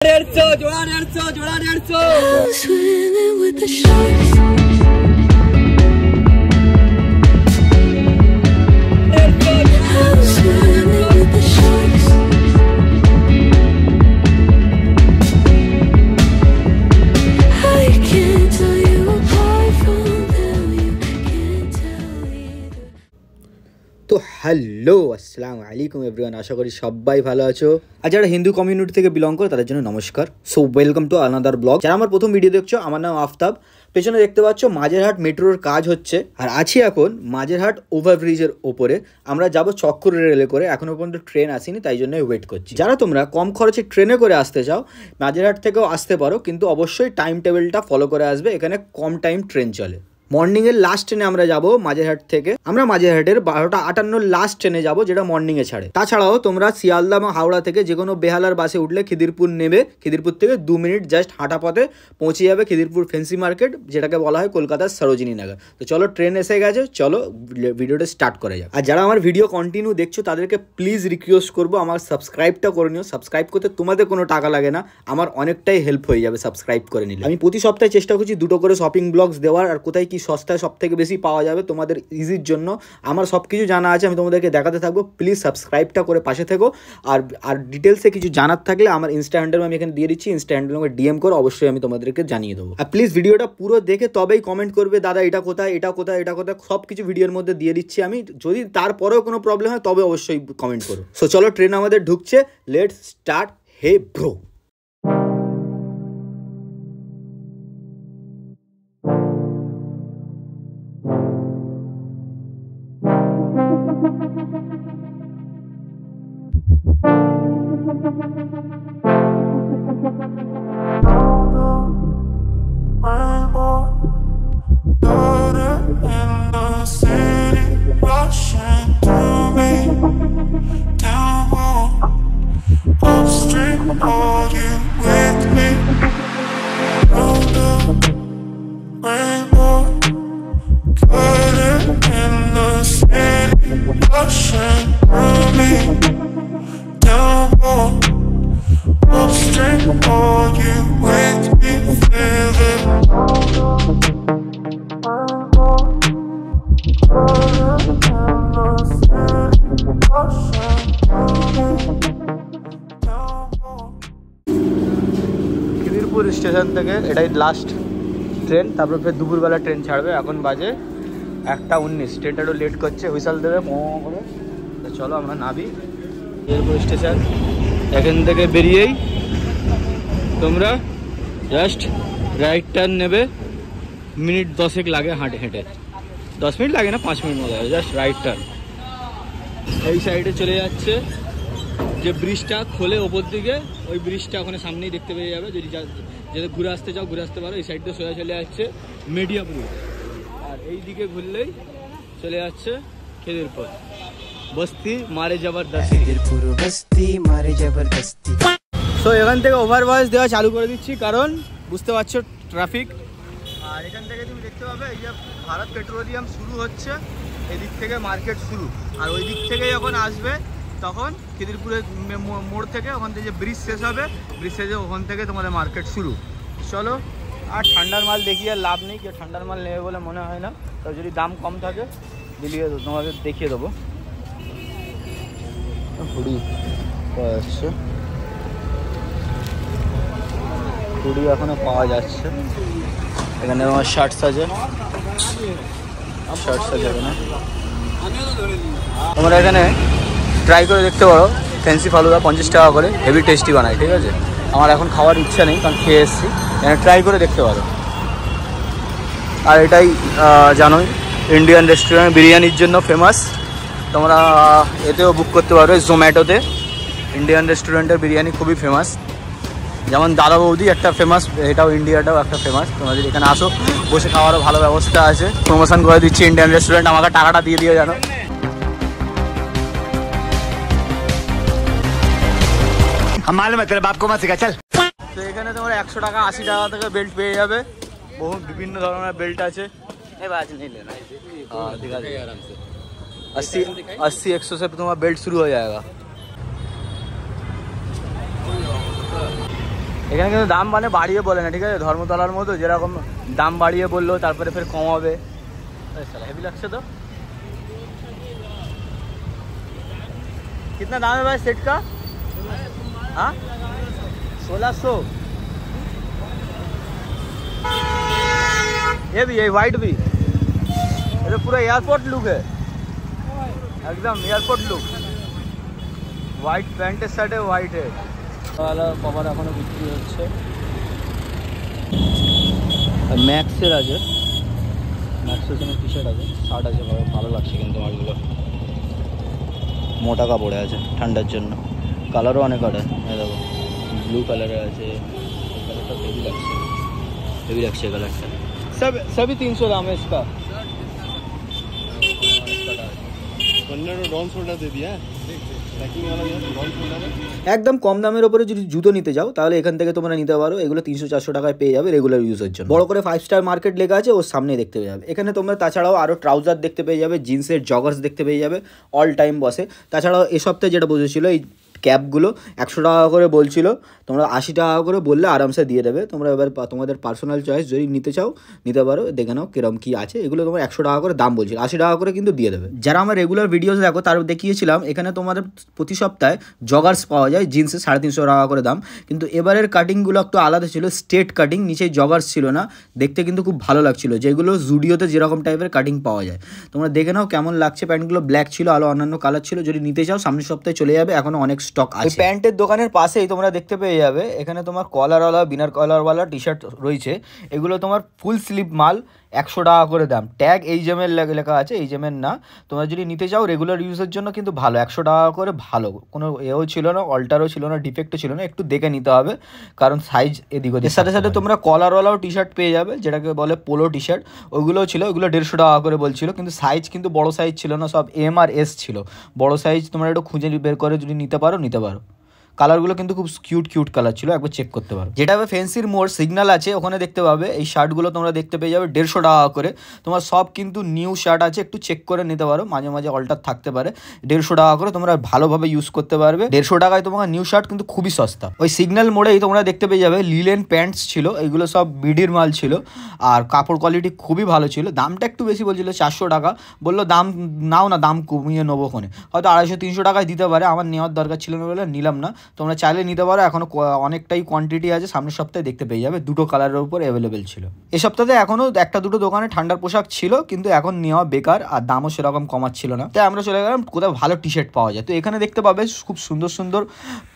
जोड़ा 150 তো হ্যালো আসসালামু আলাইকুম এভরিওয়ান, আশা করি সবাই ভালো আছো। আর যারা হিন্দু কমিউনিটি থেকে বিলং করে তাদের জন্য নমস্কার। So welcome to another blog. যারা আমার প্রথম ভিডিও দেখছো, আমার নাম আফতাব। পেছনে দেখতে পাচ্ছ মাঝেরহাট মেট্রোর কাজ হচ্ছে, আর আছি এখন মাঝেরহাট ওভারব্রিজের ওপরে। আমরা যাব চক্র রেলে করে, এখনো পর্যন্ত ট্রেন আসেনি, তাই জন্য ওয়েট করছি। যারা তোমরা কম খরচে ট্রেনে করে আসতে চাও, মাঝেরহাট থেকেও আসতে পারো, কিন্তু অবশ্যই টাইম টেবিলটা ফলো করে আসবে। এখানে কম টাইম ট্রেন চলে। মর্নিংয়ের লাস্ট ট্রেনে আমরা যাব মাঝেরহাট থেকে। আমরা মাঝেরহাটের 12:58 লাস্ট ট্রেনে যাব, যেটা মর্নিংয়ে ছাড়ে। তাছাড়াও তোমরা শিয়ালদা বা হাওড়া থেকে যে কোনো বেহালার বাসে উঠলে খিদিরপুর নেবে। খিদিরপুর থেকে 2 মিনিট জাস্ট হাঁটা পথে পৌঁছে যাবে খিদিরপুর ফেন্সি মার্কেট, যেটাকে বলা হয় কলকাতার সরোজিনী নগর। তো চলো, ট্রেন এসে গেছে, চলো ভিডিওটা স্টার্ট করা যাক। আর যারা আমার ভিডিও কন্টিনিউ দেখছো তাদেরকে প্লিজ রিকোয়েস্ট করবো, আমার সাবস্ক্রাইবটা করে নিও। সাবস্ক্রাইব করতে তোমাদের কোনো টাকা লাগে না, আমার অনেকটাই হেল্প হয়ে যাবে সাবস্ক্রাইব করে নিলে। আমি প্রতি সপ্তাহে চেষ্টা করছি 2টো করে শপিং ব্লগস দেওয়ার, আর কোথায় কি সস্তায় সব থেকে বেশি পাওয়া যাবে তোমাদের ইজির জন্য। আমার সব কিছু জানা আছে, আমি তোমাদেরকে দেখাতে থাকবো। প্লিজ সাবস্ক্রাইবটা করে পাশে থেকো। আর ডিটেলসে কিছু জানার থাকলে আমার ইনস্টা হ্যান্ডেল আমি এখানে দিয়ে দিচ্ছি, ইনস্টা হ্যান্ডেল আমাকে ডিএম করো, অবশ্যই আমি তোমাদেরকে জানিয়ে দেবো। আর প্লিজ ভিডিওটা পুরো দেখে তবেই কমেন্ট করবে, দাদা এটা কোথায়, এটা কোথায়, এটা কোথায়। সব কিছু ভিডিওর মধ্যে দিয়ে দিচ্ছি আমি। যদি তারপরেও কোনো প্রবলেম হয় তবে অবশ্যই কমেন্ট করো। সো চলো, ট্রেন আমাদের ঢুকছে, let's start. Hey bro, Khidirpur station থেকে এটাই লাস্ট ট্রেন। তারপর ফের দুপুরবেলা ট্রেন ছাড়বে। এখন বাজে 1:19। ট্রেনটা একটু লেট করছে, হুইসাল দেবে করে। তো চলো আমরা নামি খিদিরপুর স্টেশন। এখান থেকে বেরিয়েই তোমরা জাস্ট রাইট টার্ন নেবে। মিনিট 10 লাগে হেঁটে 10 মিনিট লাগে না, 5 মিনিট মতো লাগে। Just right turn. এই সাইডে চলে যাচ্ছে যে ব্রিজটা খোলে ওপর দিকে, ওই ব্রিজটা ওখানে সামনেই দেখতে পেয়ে যাবে। যদি ঘুরে আসতে চাও ঘুরে আসতে পারো। এই সাইডটা সোজা চলে যাচ্ছে মিডিয়াপুর, আর এই দিকে ঘুরলেই চলে যাচ্ছে খিদিরপুর বস্তি মারে জবরদস্তি। সো এখান থেকে ওভার ভয়েস দেওয়া চালু করে দিচ্ছি, কারণ বুঝতে পারছো ট্রাফিক। আর এখান থেকে তুমি দেখতে পাবে এই যে ভারত পেট্রোলিয়াম শুরু হচ্ছে, এদিক থেকে মার্কেট শুরু। আর ওই দিক থেকে যখন আসবে তখন খিদিরপুরের মোড় থেকে ওখান থেকে যে ব্রিজ শেষ হবে, ব্রিজ শেষে ওখান থেকে তোমাদের মার্কেট শুরু। চলো, আর ঠান্ডার মাল দেখিয়ে লাভ নেই, কেউ ঠান্ডার মাল নেবে বলে মনে হয় না। তো যদি দাম কম থাকে দিলিয়ে তোমাকে দেখিয়ে দেবো। হুডি পাওয়া যাচ্ছে, হুডি এখনো পাওয়া যাচ্ছে। এখানে আমার শার্টস আছে, এখানে তোমরা এখানে ট্রাই করে দেখতে পারো। ফ্যান্সি ফালুদা 50 টাকা করে, হেভি টেস্টি বানায়। ঠিক আছে, আমার এখন খাওয়ার ইচ্ছা নেই কারণ খেয়ে এসেছি। এখানে ট্রাই করে দেখতে পারো। আর এটাই জানোই ইন্ডিয়ান রেস্টুরেন্ট বিরিয়ানির জন্য ফেমাস। তোমরা এতেও বুক করতে পারো, জোম্যাটোতে। ইন্ডিয়ান রেস্টুরেন্টের বিরিয়ানি খুবই ফেমাস। যেমন দাদা বৌদি একটা ফেমাস, এটাও ইন্ডিয়াটাও একটা ফেমাস। তোমরা যদি এখানে আসো, বসে খাওয়ারও ভালো ব্যবস্থা আছে। প্রমোশন করে দিচ্ছি ইন্ডিয়ান রেস্টুরেন্ট, আমাকে টাকাটা দিয়ে দিও জানো। তো এখানে তোমার 100 টাকা 80 টাকা থেকে বেল্ট পেয়ে যাবে। বহু বিভিন্ন ধরনের বেল্ট আছে। 80-100 से तुम्हारा बेल्ट शुरू हो जाएगा। এখানে কিন্তু দাম মানে বাড়িয়ে বলে না, ঠিক আছে, ধর্মতলার মতো যেরকম দাম বাড়িয়ে বললো তারপরে ফের কমাবে। হেভি লাগছে তো। कितना दाम है भाई सेट का? हाँ 1600। ये भी, ये वाइट भी, ये तो पूरा एयरपोर्ट लुक है, एकदम airport look. White pant shirt है, वाइट है वाला कवर এখনো বিক্রি হচ্ছে। ম্যাক্সের আছে, ম্যাক্সের জন্য টি শার্ট আছে, শার্ট আছে, ভালো লাগছে কিন্তু মালগুলো, মোটা কাপড়ে আছে ঠান্ডার জন্য। কালারও অনেক আছে, দেখো ব্লু কালারে আছে, এই কালারটা হেভি লাগছে, হেভি লাগছে এই কালারটা। सभी 300 दाम है इसका। 15 डॉन सोल्डर दे दिया একদম কম দামের উপরে যদি জুতো নিতে যাও তাহলে এখান থেকে তোমরা নিতে পারো। এগুলো 300-400 টাকায় পেয়ে যাবে রেগুলার ইউজের জন্য। বড় করে 5 স্টার মার্কেট লেখা আছে ওর সামনে দেখতে পেয়ে যাবে। এখানে তোমরা তাছাড়াও আরও ট্রাউজার দেখতে পেয়ে যাবে, জিন্সের জগার্স দেখতে পেয়ে যাবে, অল টাইম বসে। তাছাড়াও এ সপ্তাহে যেটা বসেছিল এই ক্যাপগুলো 100 টাকা করে বলছিল, তোমরা 80 টাকা করে বললে আরামসে দিয়ে দেবে। তোমরা এবার তোমাদের পার্সোনাল চয়েস, যদি নিতে চাও নিতে পারো, দেখে নাও কিরম কী আছে। এগুলো তোমার 100 টাকা করে দাম বলছিল, 80 টাকা করে কিন্তু দিয়ে দেবে। যারা আমার রেগুলার ভিডিওস দেখো তার দেখিয়েছিলাম এখানে তোমাদের প্রতি সপ্তাহে জগার্স পাওয়া যায় জিন্সে 350 টাকা করে দাম। কিন্তু এবারের কাটিংগুলো একটু আলাদা ছিল, স্ট্রেট কাটিং, নিচে জগার্স ছিল না, দেখতে কিন্তু খুব ভালো লাগছিল, যেগুলো জুডিওতে যেরকম টাইপের কাটিং পাওয়া যায়। তোমরা দেখে নাও কেমন লাগছে। প্যান্টগুলো ব্ল্যাক ছিল, আলো অন্যান্য কালার ছিল। যদি নিতে চাও সামনের সপ্তাহে চলে যাবে, এখনও অনেক স্টক আছে। প্যান্টের দোকানের পাশেই তোমরা দেখতে পেয়ে যাবে এখানে তোমার কলারওয়ালা, বিনার কলারওয়ালা টি শার্ট রয়েছে। এগুলো তোমার ফুল স্লিভ মাল, 100 টাকা করে দাম। ট্যাগ এইচএমের লেখা আছে, এইচএমের না। তোমরা যদি নিতে চাও রেগুলার ইউজের জন্য কিন্তু ভালো, 100 টাকা করে ভালো, কোনো এও ছিল না, অল্টারও ছিল না, ডিফেক্টও ছিল না। একটু দেখে নিতে হবে কারণ সাইজ এদিক ওদিক। সাথে সাথে তোমরা কলারওয়ালাও টি শার্ট পেয়ে যাবে, যেটাকে বলে পোলো টি শার্ট, ওইগুলোও ছিল। ওইগুলো 150 টাকা করে বলছিল, কিন্তু সাইজ কিন্তু বড় সাইজ ছিল না, সব এম আর এস ছিল। বড় সাইজ তোমরা একটু খুঁজে বের করে যদি নিতে পারো নিতে পারো। কালারগুলো কিন্তু খুব কিউট কালার ছিল, একবার চেক করতে পারো। যেটা ফেন্সির মোড় সিগন্যাল আছে ওখানে দেখতে পাবে এই শার্টগুলো তোমরা দেখতে পেয়ে যাবে 150 টাকা করে। তোমার সব কিন্তু নিউ শার্ট আছে, একটু চেক করে নিতে পারো, মাঝে মাঝে অল্টার থাকতে পারে। 150 টাকা করে তোমরা ভালোভাবে ইউজ করতে পারবে। 150 টাকায় তোমার নিউ শার্ট কিন্তু খুবই সস্তা। ওই সিগন্যাল মোড়েই তোমরা দেখতে পেয়ে যাবে লিলেন প্যান্টস ছিল, এইগুলো সব বিডির মাল ছিল, আর কাপড় কোয়ালিটি খুবই ভালো ছিল। দামটা একটু বেশি বলছিল, 400 টাকা বললো। দাম নাও না, দাম কমিয়ে নেবো ওখানে, হয়তো 250-300 টাকায় দিতে পারে। আমার নেওয়ার দরকার ছিল না বলে নিলাম না। তোমরা চাইলে নিতে পারো, এখনো অনেকটাই কোয়ান্টিটি আছে, সামনের সপ্তাহে দেখতে পেয়ে যাবে। দুটো কালারের উপর অ্যাভেলেবেল ছিল। এই সপ্তাহে এখনও একটা দুটো দোকানে ঠান্ডার পোশাক ছিল, কিন্তু এখন নেওয়া বেকার, আর দামও সেরকম কমাচ্ছিল না। তাই আমরা চলে গেলাম কোথাও ভালো টি শার্ট পাওয়া যায়। তো এখানে দেখতে পাবে খুব সুন্দর সুন্দর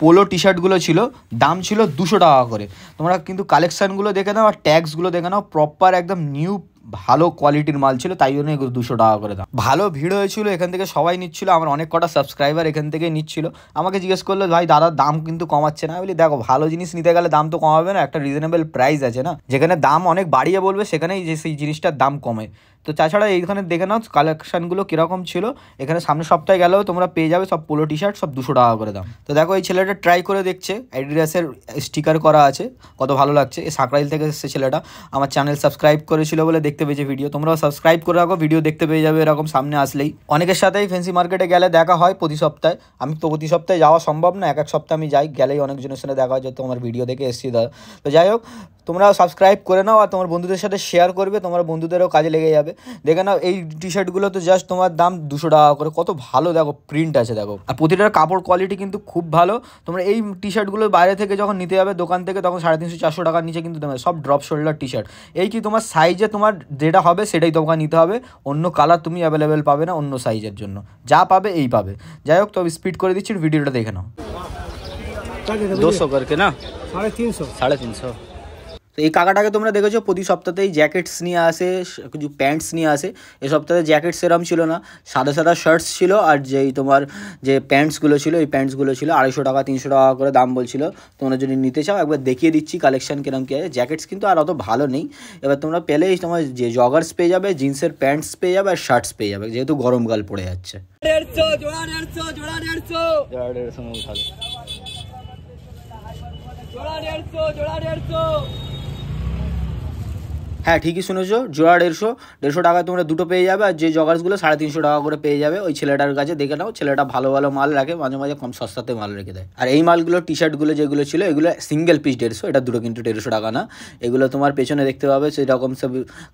পোলো টি শার্টগুলো ছিল, দাম ছিল 200 টাকা করে। তোমরা কিন্তু কালেকশানগুলো দেখে নাও আর ট্যাগসগুলো দেখে নাও, প্রপার একদম নিউ ভালো কোয়ালিটির মাল ছিল, তাই জন্য 200 টাকা করে দাম। ভালো ভিড় হয়েছিল, এখান থেকে সবাই নিচ্ছিল। আমার অনেক কটা সাবস্ক্রাইবার এখান থেকে নিচ্ছিল। আমাকে জিজ্ঞেস করলো ভাই দাদা দাম কিন্তু কমাচ্ছে না। বলি দেখো ভালো জিনিস নিতে গেলে দাম তো কমাবে না, একটা রিজনেবল প্রাইস আছে না। যেখানে দাম অনেক বাড়িয়ে বলবে সেখানেই যে সেই জিনিসটার দাম কমে। তো তাছাড়া এইখানে দেখে নাও কালেকশানগুলো কীরকম ছিল। এখানে সামনের সপ্তাহে গেলেও তোমরা পেয়ে যাবে সব পোলো টি শার্ট, সব 200 টাকা করে দাম। তো দেখো এই ছেলেটা ট্রাই করে দেখছে, অ্যাডিডাসের স্টিকার করা আছে, কত ভালো লাগছে। এই সাকরাইল থেকে এসেছে ছেলেটা, আমার চ্যানেল সাবস্ক্রাইব করেছিল বলে দেখতে পেয়েছে ভিডিও। তোমরাও সাবস্ক্রাইব করে রাখো, ভিডিও দেখতে পেয়ে যাবে এরকম সামনে আসলেই। অনেকের সাথেই ফ্যান্সি মার্কেটে গেলে দেখা হয় প্রতি সপ্তাহে। আমি তো প্রতি সপ্তাহে যাওয়া সম্ভব না, এক সপ্তাহে আমি যাই, গেলেই অনেকজনের সাথে দেখা হয়, যে তোমার ভিডিও দেখে এসেছি দাদা। তো যাই হোক, তোমরা সাবস্ক্রাইব করে নাও আর তোমার বন্ধুদের সাথে শেয়ার করবে, তোমার বন্ধুদেরও কাজে লেগে যাবে। দেখে নাও এই টি শার্টগুলো তো জাস্ট তোমার দাম 200 টাকা করে, কত ভালো দেখো প্রিন্ট আছে দেখো, আর প্রতিটার কাপড় কোয়ালিটি কিন্তু খুব ভালো। তোমরা এই টি শার্টগুলো বাইরে থেকে যখন নিতে যাবে দোকান থেকে, তখন 350-400 টাকার নিচে কিন্তু তোমার সব ড্রপ শোল্ডার টি শার্ট। এই কি তোমার সাইজে তোমার যেটা হবে সেটাই তোমাকে নিতে হবে, অন্য কালার তুমি অ্যাভেলেবেল পাবে না অন্য সাইজের জন্য, যা পাবে এই পাবে। যাই হোক, তো স্পিড করে দিচ্ছি, ভিডিওটা দেখে নাও। 200 করকে না, 350। তো এই কাকাটাকে তোমরা দেখেছো প্রতি সপ্তাহতেই জ্যাকেটস নিয়ে আসে, কিছু প্যান্টস নিয়ে আসে। এই সপ্তাহে জ্যাকেট সেরম ছিল না, সাদা সাদা শার্টস ছিল, আর যেই তোমার যে প্যান্টসগুলো ছিল এই প্যান্টসগুলো ছিল 250 টাকা 300 টাকা করে দাম বলছিল। তোমরা যদি নিতে চাও একবার দেখিয়ে দিচ্ছি কালেকশন কিরম কী আছে। জ্যাকেটস কিন্তু আর অত ভালো নেই। এবার তোমরা পেলেই তোমার যে জগার্স পেয়ে যাবে, জিন্সের প্যান্টস পেয়ে যাবে, আর শার্টস পেয়ে যাবে, যেহেতু গরমকাল পড়ে যাচ্ছে। 150 জোড়া 150 জোড়া 150 জোড়া 150 জোড়া 150। হ্যাঁ ঠিকই শুনেছো, জোড়া 150 টাকায় তোমরা দুটো পেয়ে যাবে। আর যে জগার্সগুলো 350 টাকা করে পেয়ে যাবে ওই ছেলেটার কাছে, দেখে নাও। ছেলেটা ভালো ভালো মাল রাখে, মাঝে মাঝে কম সস্তাতে মাল রেখে দেয়। আর এই মালগুলো টি শার্টগুলো যেগুলো ছিল এগুলো সিঙ্গেল পিস 150, এটা দুটো কিন্তু 150 টাকা না। এগুলো তোমার পেছনে দেখতে পাবে সেরকম সব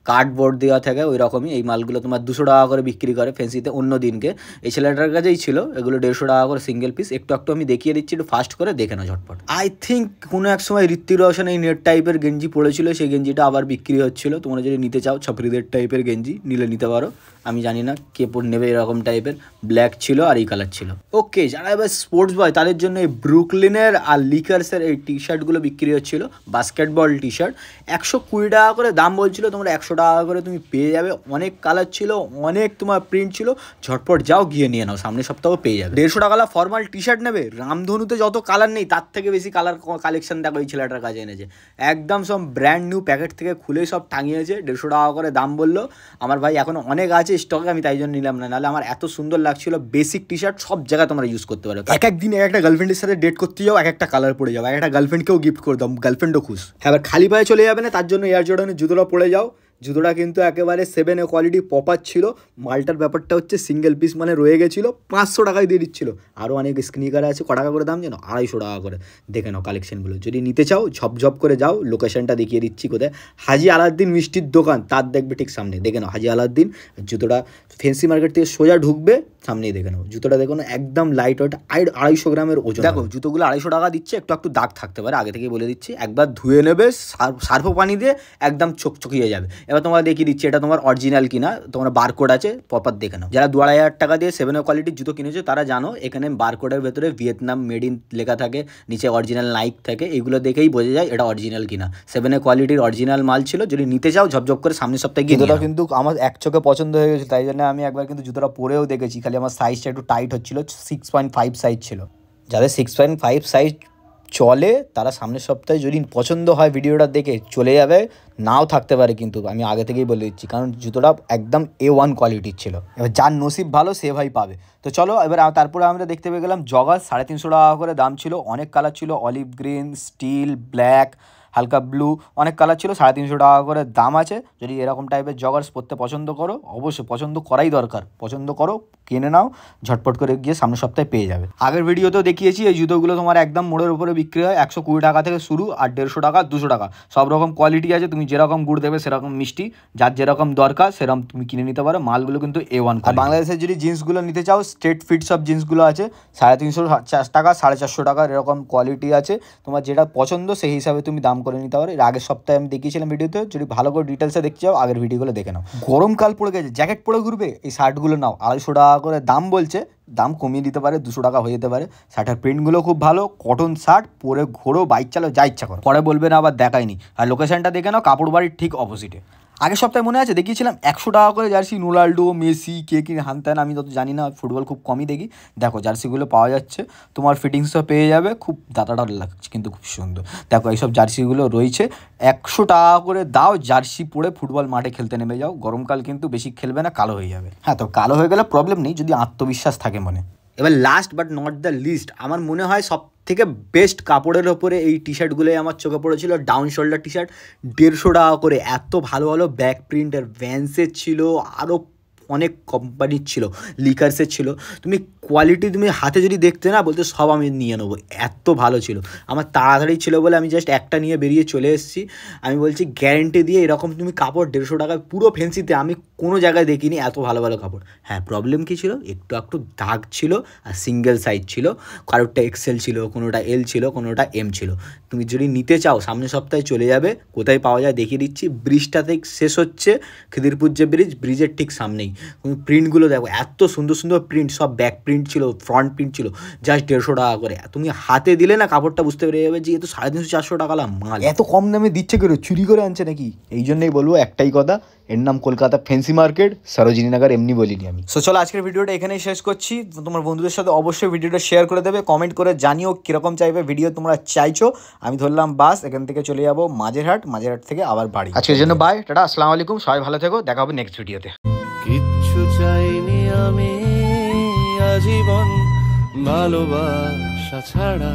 কার্ডবোর্ড দেওয়া থাকে, ওই রকমই। এই মালগুলো তোমার 200 টাকা করে বিক্রি করে ফেন্সিতে অন্য দিনকে। এই ছেলেটার কাছেই ছিল এগুলো 150 টাকা করে সিঙ্গেল পিস। একটু আমি দেখিয়ে দিচ্ছি, একটু ফাস্ট করে দেখে নাও ঝটপট। আই থিঙ্ক কোনো এক সময় ঋত্বিক রোশন এই নেট টাইপের গেঞ্জি পড়েছিল, সেই গেঞ্জিটা আবার বিক্রি হচ্ছিল। তোমরা যদি নিতে চাও ছাপরিদের টাইপের গেঞ্জি নিতে পারো। আমি জানি না কে নেবে এরকম টাইপের, ব্ল্যাক ছিল আর এই কালার ছিল। ওকে, যারা এবার স্পোর্টস বয় তাদের জন্য এই ব্রুকলিনের আর লিকার্সের এই টি শার্টগুলো বিক্রি হচ্ছিল, বাস্কেটবল টি শার্ট। 120 টাকা করে দাম বলছিল, তোমরা 100 টাকা করে তুমি পেয়ে যাবে। অনেক কালার ছিল, অনেক তোমার প্রিন্ট ছিল। ঝটপট যাও গিয়ে নিয়ে নাও, সামনের সপ্তাহ পেয়ে যাবে। 150 টাকা ফর্মাল টি শার্ট নেবে, রামধনুতে যত কালার নেই তার থেকে বেশি কালার কালেকশন দেখো এই ছেলেটার কাছে এনেছে। একদম সব ব্র্যান্ড নিউ প্যাকেট থেকে খুলে সব টাঙিয়েছে। 150 টাকা করে দাম বললো। আমার ভাই এখন অনেক আছে স্টকে, আমি তাই জন্য নিলাম না, নাহলে আমার এত সুন্দর লাগছিল। বেসিক টি শার্ট সব জায়গায় তোমরা ইউজ করতে পারো। এক একদিন একটা গার্লফ্রেন্ডের সাথে ডেট করতে যাও, একটা কালার পড়ে যাও, একটা গার্লফ্রেন্ডকেও গিফট করে দাও, গার্লফ্রেন্ডও খুশ। এবার খালি পায়ে চলে যাবে না, তার জন্য এয়ার জর্ডানের জুতোটা পড়ে যাও। জুতোটা কিন্তু একেবারে 7A কোয়ালিটি পপার ছিল। মালটার ব্যাপারটা হচ্ছে সিঙ্গেল পিস মানে রয়ে গেছিলো, 500 টাকায় দিয়ে দিচ্ছিলো। আরও অনেক স্নিকার আছে, ক টাকা করে দাম জানো? 250 টাকা করে। দেখে নাও কালেকশনগুলো, যদি নিতে চাও ঝপঝপ করে যাও। লোকেশনটা দেখিয়ে দিচ্ছি কোথায়, হাজি আলাউদ্দিন মিষ্টির দোকান, তার দেখবে ঠিক সামনে। দেখে নাও হাজি আলাউদ্দিন। জুতোটা ফেন্সি মার্কেট থেকে সোজা ঢুকবে, সামনেই দেখে নাও। জুতোটা দেখো না, একদম লাইট ওয়েট, 250 গ্রামের ওজন। দেখো জুতোগুলো 250 টাকা দিচ্ছে, একটু দাগ থাকতে পারে, আগে থেকেই বলে দিচ্ছি। একবার ধুয়ে নেবে সার্ফ পানি দিয়ে, একদম চকচকিয়ে যাবে। এবার তোমরা দেখিয়ে দিচ্ছি এটা তোমার অরিজিনাল কিনা। তোমার বারকোড আছে, প্রপার দেখে নাও। যারা 2500 টাকা দিয়ে 7A কোয়ালিটির জুতো কিনেছো তারা জানো এখানে বারকোডের ভেতরে ভিয়েতনাম মেড ইন লেখা থাকে, নিচে অরিজিনাল নাইক থাকে। এইগুলো দেখেই বোঝা যায় এটা অরিজিনাল কিনা। 7A কোয়ালিটির অরিজিনাল মাল ছিল। যদি নিতে চাও ঝপঝপ করে সামনের সপ্তাহে গিয়ে। জুতোটা কিন্তু আমার এক চোখে পছন্দ হয়ে গেছে, তাই জন্য আমি একবার কিন্তু জুতোটা পরেও দেখেছি। খালি আমার সাইজটা একটু টাইট হচ্ছিল, 6.5 সাইজ ছিল। যাদের 6.5 সাইজ চলে তারা সামনের সপ্তাহে যদি পছন্দ হয় ভিডিওটা দেখে চলে যাবে, নাও থাকতে পারে কিন্তু, আমি আগে থেকেই বলে দিচ্ছি, কারণ জুতোটা একদম A1 কোয়ালিটির ছিল। এবার যার নসিব ভালো সে ভাই পাবে। তো চলো এবার তারপরে আমরা দেখতে পেয়ে গেলাম জগার, 350 টাকা করে দাম ছিল। অনেক কালার ছিল, অলিভ গ্রিন, স্টিল, ব্ল্যাক, হালকা ব্লু, অনেক কালার ছিল। 350 টাকা করে দাম আছে। যদি এরকম টাইপের জগার্স পরতে পছন্দ করো, অবশ্যই পছন্দ করাই দরকার, পছন্দ করো, কিনে নাও, ঝটপট করে গিয়ে সামনের সপ্তাহে পেয়ে যাবে। আগের ভিডিওতেও দেখিয়েছি এই জুতোগুলো তোমার একদম মোড়ের উপরে বিক্রি হয়, 120 টাকা থেকে শুরু, আর 150 টাকা, 200 টাকা, সব রকম কোয়ালিটি আছে। তুমি যেরকম গুড় দেবে সেরকম মিষ্টি, যার যেরকম দরকার সেরকম তুমি কিনে নিতে পারো। মালগুলো কিন্তু A1। আর বাংলাদেশের যদি জিন্সগুলো নিতে চাও, স্ট্রেট ফিট সব জিন্সগুলো আছে, 350 টাকা, 450 টাকার এরকম কোয়ালিটি আছে। তোমার যেটা পছন্দ সেই হিসাবে তুমি দাম করে নিতে পারো। এর আগের সপ্তাহে আমি দেখিয়েছিলাম ভিডিওতে, যদি ভালো করে ডিটেলসে দেখতে চাও আগের ভিডিওগুলো দেখে নাও। গরমকাল পড়ে গেছে, জ্যাকেট পরে ঘুরবে, এই শার্টগুলো নাও। 250 টাকা করে দাম বলছে, দাম কমিয়ে দিতে পারে, 200 টাকা হয়ে যেতে পারে। শার্টের প্রিন্টগুলো খুব ভালো, কটন শার্ট, পরে ঘোরো, বাইক চালাও, যা ইচ্ছা করো। পরে বলবে না আবার দেখায়নি। আর লোকেশনটা দেখে নাও, কাপড় বাড়ির ঠিক অপোজিটে। আগের সপ্তাহে মনে আছে দেখিয়েছিলাম 100 টাকা করে জার্সি, রোনাল্ডো, মেসি, কে কি হানতেন, আমি তত জানি না, ফুটবল খুব কমই দেখি। দেখো জার্সিগুলো পাওয়া যাচ্ছে, তোমার ফিটিংসও পেয়ে যাবে। খুব দাতাটা লাগছে কিন্তু খুব সুন্দর। দেখো এইসব জার্সিগুলো রয়েছে, 100 টাকা করে দাও, জার্সি পরে ফুটবল মাঠে খেলতে নেমে যাও। গরমকাল কিন্তু বেশি খেলবে না, কালো হয়ে যাবে। হ্যাঁ, তো কালো হয়ে গেলে প্রবলেম নেই যদি আত্মবিশ্বাস থাকে মনে। এবার last but not the least, আমার মনে হয় সব থেকে বেস্ট কাপড়ের ওপরে এই টি শার্টগুলোই আমার চোখে পড়েছিল। ডাউন শোল্ডার টি শার্ট, 150 টাকা করে। এত ভালো ভালো ব্যাক প্রিন্টের ভ্যান্সের ছিল, আরও অনেক কোম্পানির ছিল, লিকার্সের ছিল। তুমি কোয়ালিটি তুমি হাতে যদি দেখতে না, বলতে সব আমি নিয়ে নেবো, এত ভালো ছিল। আমার তাড়াতাড়ি ছিল বলে আমি জাস্ট একটা নিয়ে বেরিয়ে চলে এসেছি। আমি বলছি গ্যারেন্টি দিয়ে, এরকম তুমি কাপড় 150 টাকায় পুরো ফেন্সিতে আমি কোনো জায়গায় দেখিনি এত ভালো ভালো কাপড়। হ্যাঁ, প্রবলেম কী ছিল, একটু দাগ ছিল, আর সিঙ্গেল সাইজ ছিল। কারোরটা XL ছিল, কোনোটা L ছিল, কোনোটা M ছিল। তুমি যদি নিতে চাও সামনের সপ্তাহে চলে যাবে। কোথায় পাওয়া যায় দেখিয়ে দিচ্ছি, ব্রিজটাতে শেষ হচ্ছে, খিদিরপুর যে ব্রিজের ঠিক সামনেই। তুমি প্রিন্টগুলো দেখো, এত সুন্দর সুন্দর প্রিন্ট, সব ব্যাক প্রিন্ট ছিল, ফ্রন্ট প্রিন্ট ছিল, জাস্ট 150 টাকা করে। তুমি হাতে দিলে না কাপড়টা বুঝতে পেরে যাবে যে এ তো 350-400 টাকা মাল, এত কম দামে দিচ্ছে কেন, চুরি করে আনছে নাকি? এই জন্যই বলবো একটাই কথা, এর নাম কলকাতা ফেন্সি মার্কেট, সরোজিনী নগর, এমনি বলিনি আমি। সো চলো আজকের ভিডিওটা এখানেই শেষ করছি। তোমার বন্ধুদের সাথে অবশ্যই ভিডিওটা শেয়ার করে দেবে, কমেন্ট করে জানিও কীরকম চাইবে ভিডিও তোমরা চাইছো। আমি ধরলাম বাস, এখান থেকে চলে যাবো মাঝেরহাট থেকে আবার বাড়ি। আজকের জন্য বাই, টাটা, আসসালামু আলাইকুম, সবাই ভালো থেকো, দেখা হবে নেক্সট ভিডিওতে। কিচ্ছু চাইনি আমি আজীবন ভালোবাসা ছাড়া।